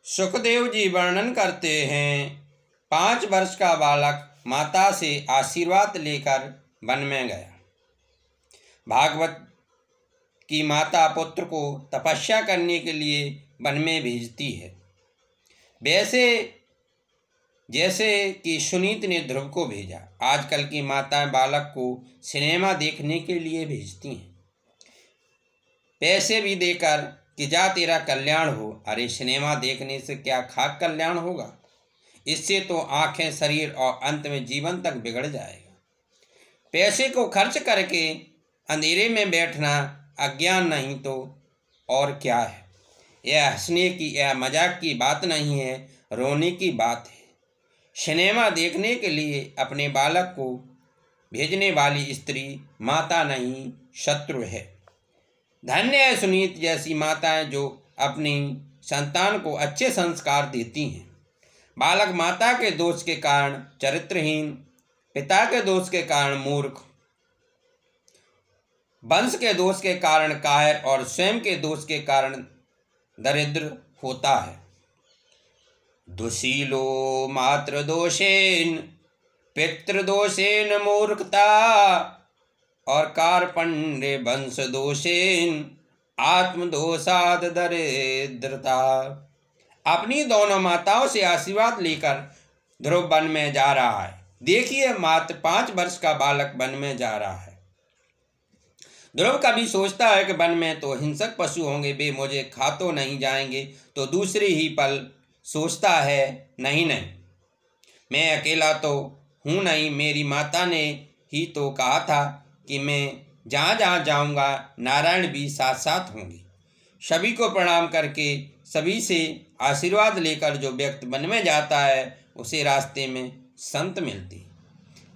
सुखदेव जी वर्णन करते हैं, 5 वर्ष का बालक माता से आशीर्वाद लेकर वन में गया। भागवत की माता पुत्र को तपस्या करने के लिए वन में भेजती है, वैसे जैसे कि सुनीत ने ध्रुव को भेजा। आजकल की माताएं बालक को सिनेमा देखने के लिए भेजती हैं, पैसे भी देकर कि जा तेरा कल्याण हो। अरे सिनेमा देखने से क्या खाक कल्याण होगा? इससे तो आंखें, शरीर और अंत में जीवन तक बिगड़ जाएगा। पैसे को खर्च करके अंधेरे में बैठना अज्ञान नहीं तो और क्या है। यह हंसने की, यह मजाक की बात नहीं है, रोने की बात है। सिनेमा देखने के लिए अपने बालक को भेजने वाली स्त्री माता नहीं, शत्रु है। धन्य है सुनीत जैसी माताएं जो अपनी संतान को अच्छे संस्कार देती हैं। बालक माता के दोष के कारण चरित्रहीन, पिता के दोष के कारण मूर्ख, वंश के दोष के कारण कायर और स्वयं के दोष के कारण दरिद्र होता है। दुशीलो मातृ दोषेन पितृदोषेन मूर्खता और कार्पण्य वंश दोषेन आत्मदोषाद दरिद्रता। अपनी दोनों माताओं से आशीर्वाद लेकर ध्रुव वन में जा रहा है। देखिए, मात्र 5 वर्ष का बालक वन में जा रहा है। ध्रुव कभी सोचता है कि वन में तो हिंसक पशु होंगे, वे मुझे खा तो नहीं जाएंगे, तो दूसरे ही पल सोचता है नहीं, मैं अकेला तो हूँ नहीं, मेरी माता ने ही तो कहा था कि मैं जहाँ जहाँ जाऊँगा नारायण भी साथ साथ होंगे। सभी को प्रणाम करके, सभी से आशीर्वाद लेकर जो व्यक्ति वन में जाता है उसे रास्ते में संत मिलते।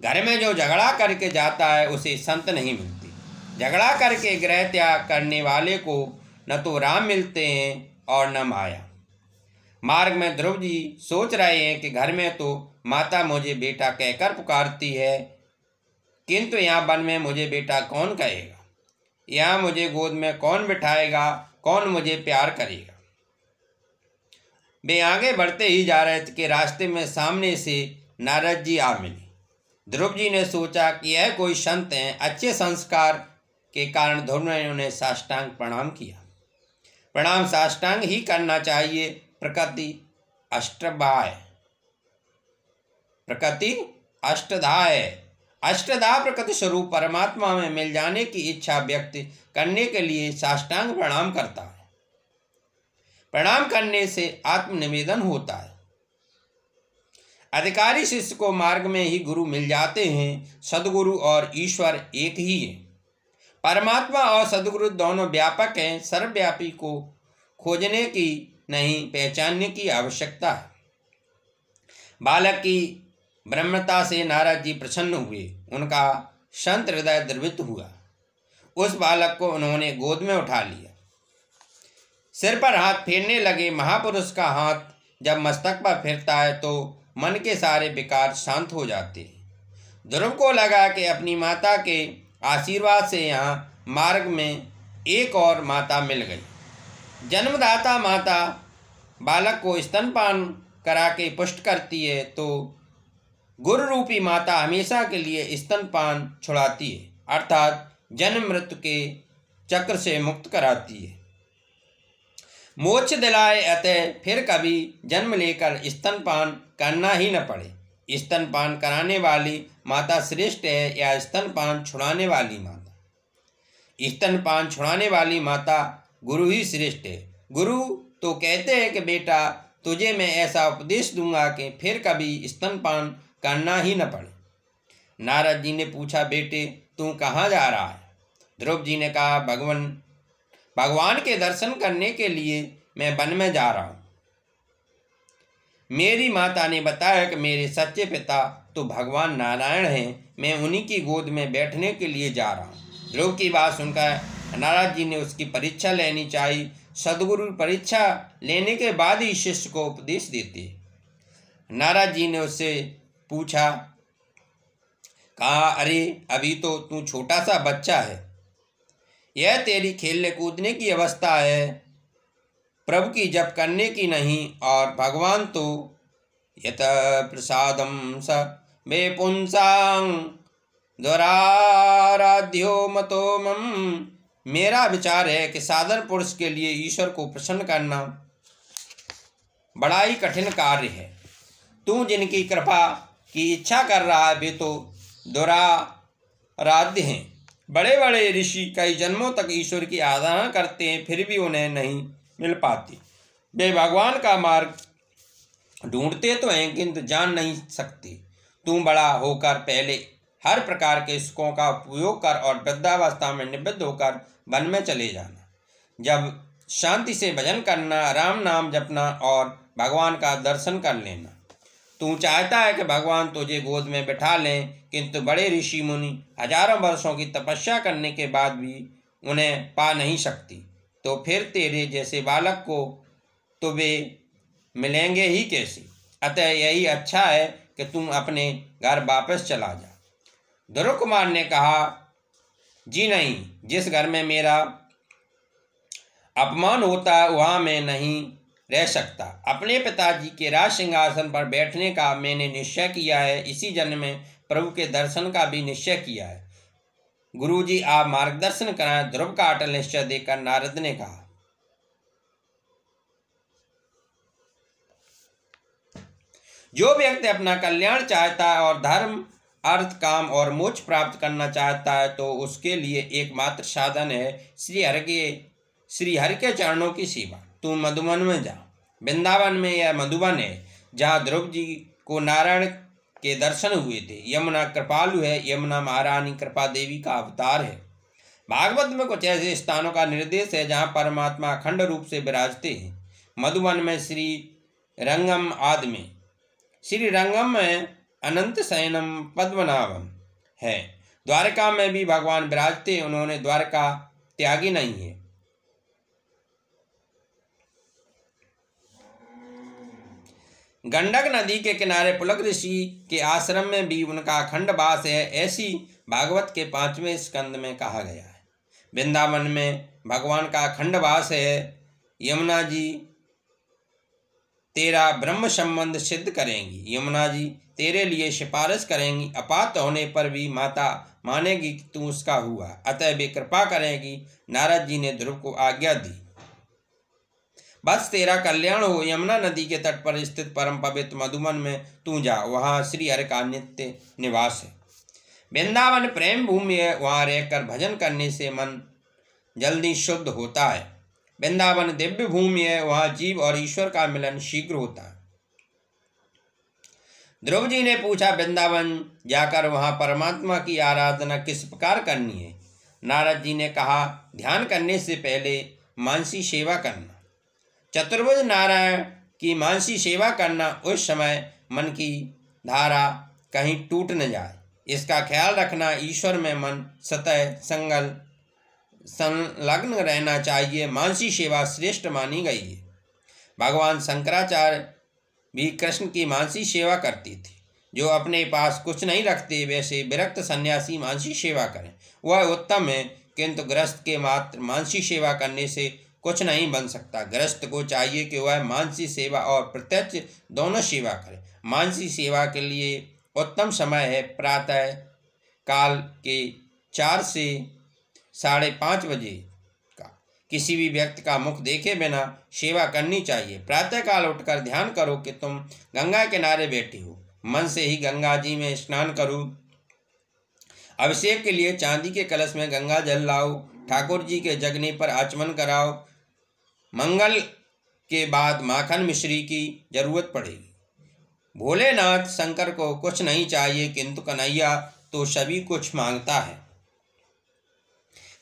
घर में जो झगड़ा करके जाता है उसे संत नहीं मिलते। झगड़ा करके गृह त्याग करने वाले को न तो राम मिलते हैं और न माया। मार्ग में ध्रुव जी सोच रहे हैं कि घर में तो माता मुझे बेटा कहकर पुकारती है, किंतु यहाँ वन में मुझे बेटा कौन कहेगा? यहाँ मुझे गोद में कौन बिठाएगा? कौन मुझे प्यार करेगा? वे आगे बढ़ते ही जा रहे थे कि रास्ते में सामने से नारद जी आ मिले। ध्रुव जी ने सोचा कि यह कोई संत हैं। अच्छे संस्कार के कारण ध्रुव ने उन्हें साष्टांग प्रणाम किया। प्रणाम साष्टांग ही करना चाहिए। प्रकृति अष्टधा है। अष्टधा प्रकृति स्वरूप परमात्मा में मिल जाने की इच्छा व्यक्त करने के लिए साष्टांग प्रणाम करता है। प्रणाम करने से आत्मनिवेदन होता है। अधिकारी शिष्य को मार्ग में ही गुरु मिल जाते हैं। सदगुरु और ईश्वर एक ही है। परमात्मा और सदगुरु दोनों व्यापक हैं। सर्वव्यापी को खोजने की नहीं, पहचानने की आवश्यकता है। बालक की ब्रह्मता से नारद जी प्रसन्न हुए। उनका संत हृदय द्रवित हुआ। उस बालक को उन्होंने गोद में उठा लिया, सिर पर हाथ फेरने लगे। महापुरुष का हाथ जब मस्तक पर फिरता है तो मन के सारे विकार शांत हो जाते हैं। ध्रुव को लगा कि अपनी माता के आशीर्वाद से यहाँ मार्ग में एक और माता मिल गई। जन्मदाता माता बालक को स्तनपान करा के पुष्ट करती है, तो गुरु रूपी माता हमेशा के लिए स्तनपान छुड़ाती है, अर्थात जन्म मृत्यु के चक्र से मुक्त कराती है, मोक्ष दिलाए। अतः फिर कभी जन्म लेकर स्तनपान करना ही न पड़े। स्तनपान कराने वाली माता श्रेष्ठ है या स्तनपान छुड़ाने वाली माता? स्तनपान छुड़ाने वाली माता गुरु ही श्रेष्ठ है। गुरु तो कहते हैं कि बेटा तुझे मैं ऐसा उपदेश दूंगा कि फिर कभी स्तनपान करना ही न पड़े। नारद जी ने पूछा, बेटे तू कहाँ जा रहा है? ध्रुव जी ने कहा, भगवान के दर्शन करने के लिए मैं वन में जा रहा हूँ। मेरी माता ने बताया कि मेरे सच्चे पिता तो भगवान नारायण हैं। मैं उन्हीं की गोद में बैठने के लिए जा रहा हूँ। ध्रुव की बात सुनकर नारद जी ने उसकी परीक्षा लेनी चाहिए। सदगुरु परीक्षा लेने के बाद ही शिष्य को उपदेश देते। नारद जी ने उससे पूछा, कहा, अरे अभी तो तू छोटा सा बच्चा है, यह तेरी खेलने कूदने की अवस्था है, प्रभु की जप करने की नहीं। और भगवान तो यत प्रसादम स वे पुंसां द्वाराराध्यो मतो मम। मेरा विचार है कि साधन पुरुष के लिए ईश्वर को प्रसन्न करना बड़ा ही कठिन कार्य है। तू जिनकी कृपा की इच्छा कर रहा है वे तो दुराराध्य हैं। बड़े बड़े ऋषि कई जन्मों तक ईश्वर की आराधना करते हैं, फिर भी उन्हें नहीं मिल पाती। वे भगवान का मार्ग ढूंढते तो हैं किंतु जान नहीं सकते। तू बड़ा होकर पहले हर प्रकार के सुखों का उपयोग कर और वृद्धावस्था में निवृत्त होकर वन में चले जाना। जब शांति से भजन करना, राम नाम जपना और भगवान का दर्शन कर लेना। तू चाहता है कि भगवान तुझे गोद में बिठा लें, किंतु बड़े ऋषि मुनि हजारों वर्षों की तपस्या करने के बाद भी उन्हें पा नहीं सकती, तो फिर तेरे जैसे बालक को तो वे मिलेंगे ही कैसे। अतः यही अच्छा है कि तुम अपने घर वापस चला जा। ध्रुव कुमार ने कहा, जी नहीं, जिस घर में मेरा अपमान होता है वहाँ मैं नहीं रह सकता। अपने पिताजी के राज सिंहासन पर बैठने का मैंने निश्चय किया है। इसी जन्म में प्रभु के दर्शन का भी निश्चय किया है। गुरुजी आप मार्गदर्शन कराएं। ध्रुव का अटल निश्चय देकर नारद ने कहा, जो व्यक्ति अपना कल्याण चाहता है और धर्म अर्थ काम और मोक्ष प्राप्त करना चाहता है तो उसके लिए एकमात्र साधन है श्री हरि के चरणों की सेवा। तू मधुबन में जा। वृंदावन में यह मधुबन है जहाँ ध्रुव जी को नारायण के दर्शन हुए थे। यमुना कृपालु है। यमुना महारानी कृपा देवी का अवतार है। भागवत में कुछ ऐसे स्थानों का निर्देश है जहाँ परमात्मा अखंड रूप से विराजते हैं। मधुबन में श्री रंगम आदि में, श्री रंगम में अनंत शयनम पद्मनाभम है। द्वारका में भी भगवान विराजते। उन्होंने द्वारका त्यागी नहीं है। गंडक नदी के किनारे पुलक ऋषि के आश्रम में भी उनका अखंड वास है। ऐसी भागवत के 5वें स्कंद में कहा गया है। वृंदावन में भगवान का अखंड वास है। यमुना जी तेरा ब्रह्म संबंध सिद्ध करेंगी। यमुना जी तेरे लिए सिफारिश करेंगी। अपात होने पर भी माता मानेगी कि तू उसका हुआ, अतः वे कृपा करेगी। नारद जी ने ध्रुव को आज्ञा दी, बस तेरा कल्याण हो। यमुना नदी के तट पर स्थित परम पवित्र मधुबन में तू जा। वहाँ श्री हरि का नित्य निवास है। वृंदावन प्रेम भूमि है। वहाँ रहकर भजन करने से मन जल्दी शुद्ध होता है। वृंदावन दिव्य भूमि है। वहाँ जीव और ईश्वर का मिलन शीघ्र होता है। ध्रुव जी ने पूछा, वृंदावन जाकर वहाँ परमात्मा की आराधना किस प्रकार करनी है। नारद जी ने कहा, ध्यान करने से पहले मानसी सेवा करना। चतुर्भुज नारायण की मानसी सेवा करना। उस समय मन की धारा कहीं टूट न जाए, इसका ख्याल रखना। ईश्वर में मन सतह संलग्न रहना चाहिए। मानसी सेवा श्रेष्ठ मानी गई है। भगवान शंकराचार्य भी कृष्ण की मानसी सेवा करते थे। जो अपने पास कुछ नहीं रखते वैसे विरक्त सन्यासी मानसी सेवा करें, वह उत्तम है। किंतु गृहस्थ के मात्र मानसी सेवा करने से कुछ नहीं बन सकता। गृहस्थ को चाहिए कि वह मानसी सेवा और प्रत्यक्ष दोनों सेवा करे। मानसी सेवा के लिए उत्तम समय है प्रातः काल के 4 से 5:30 बजे का। किसी भी व्यक्ति का मुख देखे बिना सेवा करनी चाहिए। प्रातःकाल उठकर ध्यान करो कि तुम गंगा किनारे बैठे हो। मन से ही गंगा जी में स्नान करो। अभिषेक के लिए चांदी के कलश में गंगा जल लाओ। ठाकुर जी के जगने पर आचमन कराओ। मंगल के बाद माखन मिश्री की जरूरत पड़ेगी। भोलेनाथ शंकर को कुछ नहीं चाहिए, किंतु कन्हैया तो सभी कुछ मांगता है।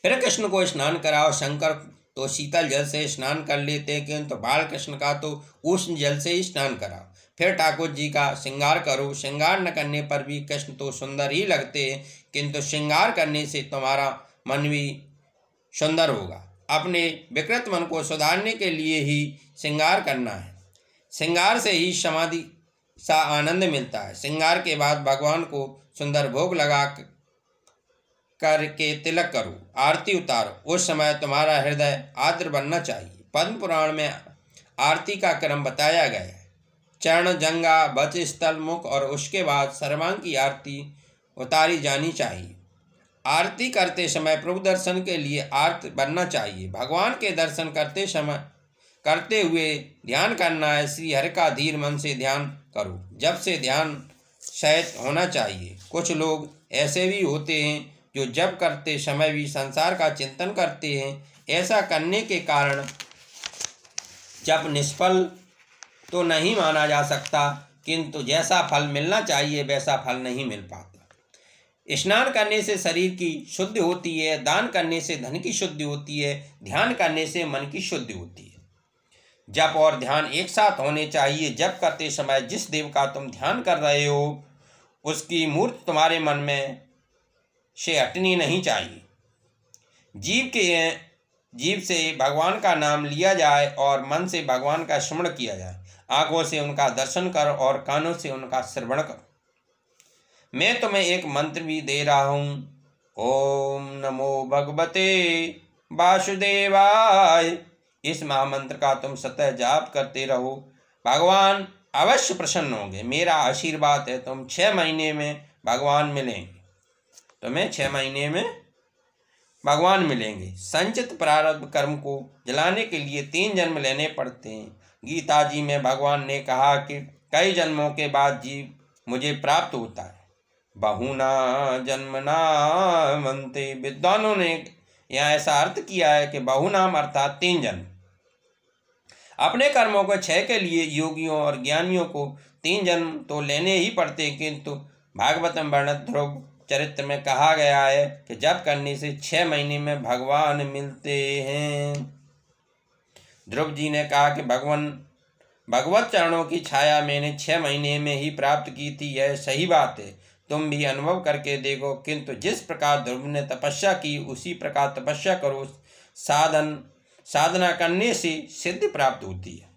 फिर कृष्ण को स्नान कराओ। शंकर तो शीतल जल से स्नान कर लेते हैं, किंतु बालकृष्ण का तो उष्ण जल से ही स्नान कराओ। फिर ठाकुर जी का श्रृंगार करो। श्रृंगार न करने पर भी कृष्ण तो सुंदर ही लगते हैं, किंतु श्रृंगार करने से तुम्हारा मन भी सुंदर होगा। अपने विकृत मन को सुधारने के लिए ही श्रृंगार करना है। श्रृंगार से ही समाधि सा आनंद मिलता है। श्रृंगार के बाद भगवान को सुंदर भोग लगा करके तिलक करो, आरती उतारो। उस समय तुम्हारा हृदय आर्द्र बनना चाहिए। पद्म पुराण में आरती का क्रम बताया गया है। चरण, जंगा, वच स्थल, मुख और उसके बाद सर्वांग की आरती उतारी जानी चाहिए। आरती करते समय प्रभु दर्शन के लिए आर्त बनना चाहिए। भगवान के दर्शन करते हुए ध्यान करना है। श्री हरि का धीर मन से ध्यान करो। जब से ध्यान सहित होना चाहिए। कुछ लोग ऐसे भी होते हैं जो जप करते समय भी संसार का चिंतन करते हैं। ऐसा करने के कारण जप निष्फल तो नहीं माना जा सकता, किंतु जैसा फल मिलना चाहिए वैसा फल नहीं मिल पाता। स्नान करने से शरीर की शुद्धि होती है, दान करने से धन की शुद्धि होती है, ध्यान करने से मन की शुद्धि होती है। जप और ध्यान एक साथ होने चाहिए। जप करते समय जिस देव का तुम ध्यान कर रहे हो उसकी मूर्ति तुम्हारे मन में से हटनी नहीं चाहिए। जीव से भगवान का नाम लिया जाए और मन से भगवान का स्मरण किया जाए। आंखों से उनका दर्शन करो और कानों से उनका श्रवण करो। मैं तुम्हें एक मंत्र भी दे रहा हूँ। ओम नमो भगवते वासुदेवाय। इस महामंत्र का तुम सतत जाप करते रहो। भगवान अवश्य प्रसन्न होंगे। मेरा आशीर्वाद है, तुम 6 महीने में भगवान मिलेंगे। तुम्हें 6 महीने में भगवान मिलेंगे। संचित प्रारब्ध कर्म को जलाने के लिए 3 जन्म लेने पड़ते हैं। गीता जी में भगवान ने कहा कि कई जन्मों के बाद जीव मुझे प्राप्त होता है। बहुना जन्मना मनते। विद्वानों ने यहाँ ऐसा अर्थ किया है कि बहुनाम अर्थात 3 जन्म। अपने कर्मों को क्षय के लिए योगियों और ज्ञानियों को 3 जन्म तो लेने ही पड़ते, किंतु भागवतम वर्णित ध्रुव चरित्र में कहा गया है कि जप करने से 6 महीने में भगवान मिलते हैं। ध्रुव जी ने कहा कि भगवत चरणों की छाया मैंने 6 महीने में ही प्राप्त की थी। यह सही बात है, तुम भी अनुभव करके देखो। किंतु जिस प्रकार ध्रुव ने तपस्या की उसी प्रकार तपस्या करो। साधना करने से सिद्धि प्राप्त होती है।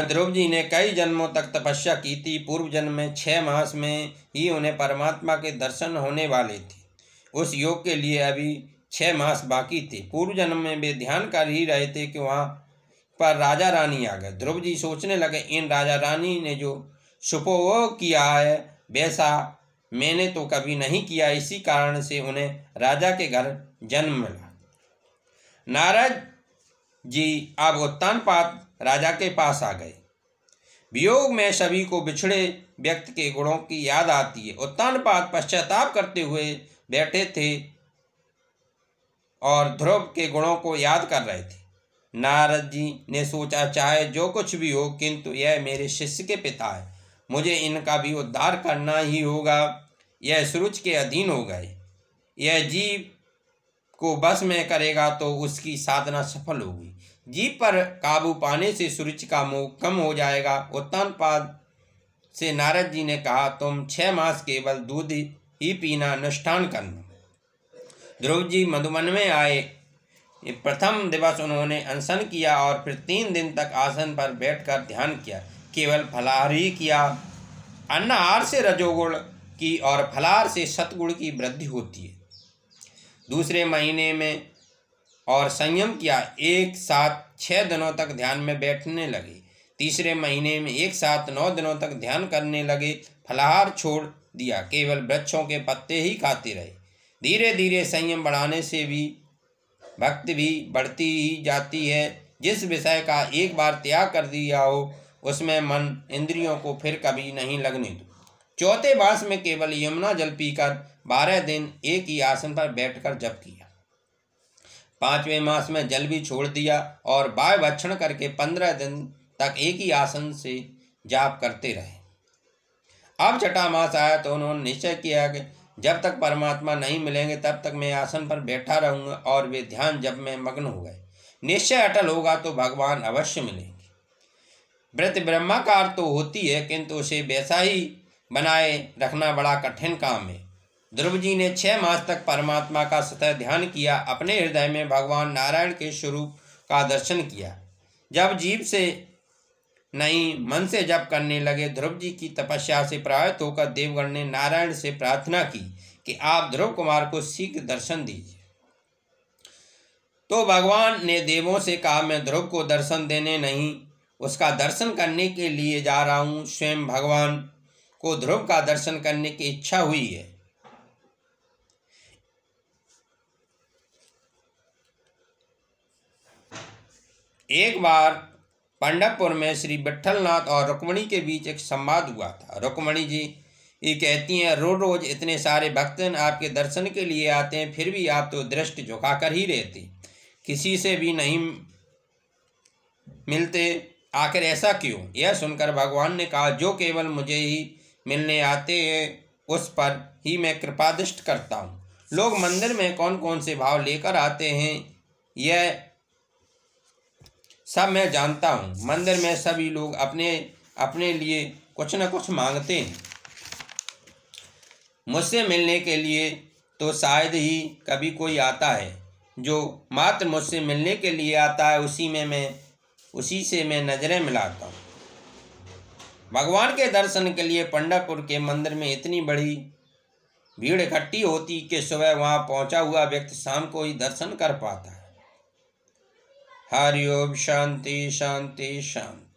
ध्रुव जी ने कई जन्मों तक तपस्या की थी। पूर्व जन्म में 6 मास में ही उन्हें परमात्मा के दर्शन होने वाले थे। उस योग के लिए अभी 6 मास बाकी थे। पूर्व जन्म में वे ध्यान कर ही रहे थे कि वहाँ पर राजा रानी आ गए। ध्रुव जी सोचने लगे, इन राजा रानी ने जो सुपोग किया है वैसा मैंने तो कभी नहीं किया। इसी कारण से उन्हें राजा के घर जन्म मिला। नारद जी अब उत्तानपाद राजा के पास आ गए। वियोग में सभी को बिछड़े व्यक्ति के गुणों की याद आती है। उत्तानपाद पश्चाताप करते हुए बैठे थे और ध्रुव के गुणों को याद कर रहे थे। नारद जी ने सोचा, चाहे जो कुछ भी हो, किंतु यह मेरे शिष्य के पिता है, मुझे इनका भी उद्धार करना ही होगा। यह सुरुच के अधीन हो गए। यह जीव को बस में करेगा तो उसकी साधना सफल होगी। जीव पर काबू पाने से सुरुचि का मोह कम हो जाएगा। उत्तानपाद से नारद जी ने कहा, तुम 6 मास केवल दूध ही पीना, अनुष्ठान करना। ध्रुव जी मधुबन में आए। प्रथम दिवस उन्होंने अनशन किया और फिर 3 दिन तक आसन पर बैठकर ध्यान किया। केवल फलाहार ही किया। अन्नहार से रजोगुण की और फलाहार से सतगुण की वृद्धि होती है। दूसरे महीने में और संयम किया। एक साथ 6 दिनों तक ध्यान में बैठने लगे। तीसरे महीने में एक साथ 9 दिनों तक ध्यान करने लगे। फलाहार छोड़ दिया, केवल वृक्षों के पत्ते ही खाते रहे। धीरे धीरे संयम बढ़ाने से भी भक्ति भी बढ़ती ही जाती है। जिस विषय का एक बार त्याग कर दिया हो उसमें मन इंद्रियों को फिर कभी नहीं लगने दो। चौथे मास में केवल यमुना जल पीकर 12 दिन एक ही आसन पर बैठकर जप किया। 5वें मास में जल भी छोड़ दिया और वायु भक्षण करके 15 दिन तक एक ही आसन से जाप करते रहे। अब छठा मास आया तो उन्होंने निश्चय किया कि जब तक परमात्मा नहीं मिलेंगे तब तक मैं आसन पर बैठा रहूंगा, और वे ध्यान जप में मग्न हो गए। निश्चय अटल होगा तो भगवान अवश्य मिलेंगे। व्रत ब्रह्माकार तो होती है, किंतु उसे वैसा ही बनाए रखना बड़ा कठिन काम है। ध्रुव जी ने 6 मास तक परमात्मा का सतत ध्यान किया। अपने हृदय में भगवान नारायण के स्वरूप का दर्शन किया। जब जीव से नहीं मन से जप करने लगे, ध्रुव जी की तपस्या से प्रभावित होकर देवगण ने नारायण से प्रार्थना की कि आप ध्रुव कुमार को शीघ्र दर्शन दीजिए। तो भगवान ने देवों से कहा, मैं ध्रुव को दर्शन देने नहीं, उसका दर्शन करने के लिए जा रहा हूँ। स्वयं भगवान को ध्रुव का दर्शन करने की इच्छा हुई है। एक बार पंढरपुर में श्री विट्ठलनाथ और रुक्मणी के बीच एक संवाद हुआ था। रुक्मणी जी ये कहती हैं, रोज रोज इतने सारे भक्तजन आपके दर्शन के लिए आते हैं, फिर भी आप तो दृष्टि झुका कर ही रहते, किसी से भी नहीं मिलते, आखिर ऐसा क्यों? यह सुनकर भगवान ने कहा, जो केवल मुझे ही मिलने आते हैं उस पर ही मैं कृपादृष्टि करता हूँ। लोग मंदिर में कौन कौन से भाव लेकर आते हैं यह सब मैं जानता हूँ। मंदिर में सभी लोग अपने अपने लिए कुछ न कुछ मांगते हैं। मुझसे मिलने के लिए तो शायद ही कभी कोई आता है। जो मात्र मुझसे मिलने के लिए आता है उसी से मैं नज़रें मिलाता हूँ। भगवान के दर्शन के लिए पंढरपुर के मंदिर में इतनी बड़ी भीड़ इकट्ठी होती कि सुबह वहाँ पहुँचा हुआ व्यक्ति शाम को ही दर्शन कर पाता है। हरि ओम। शांति शांति शांति।